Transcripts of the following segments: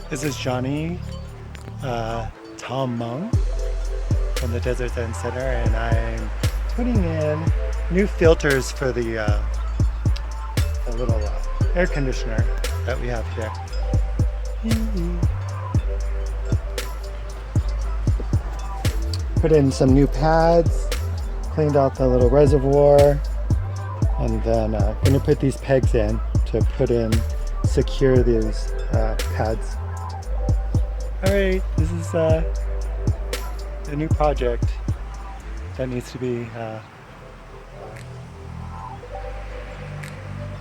This is Johnny Tom Mung from the Desert Zen Center, and I'm putting in new filters for the little air conditioner that we have here. Put in some new pads, cleaned out the little reservoir, and then I'm going to put these pegs in to secure these pads. Alright, this is a new project that needs to be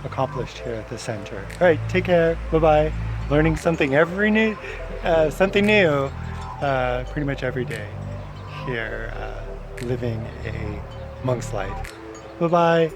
accomplished here at the center. Alright, take care. Bye-bye. Learning something something new pretty much every day here, living a monk's life. Bye-bye.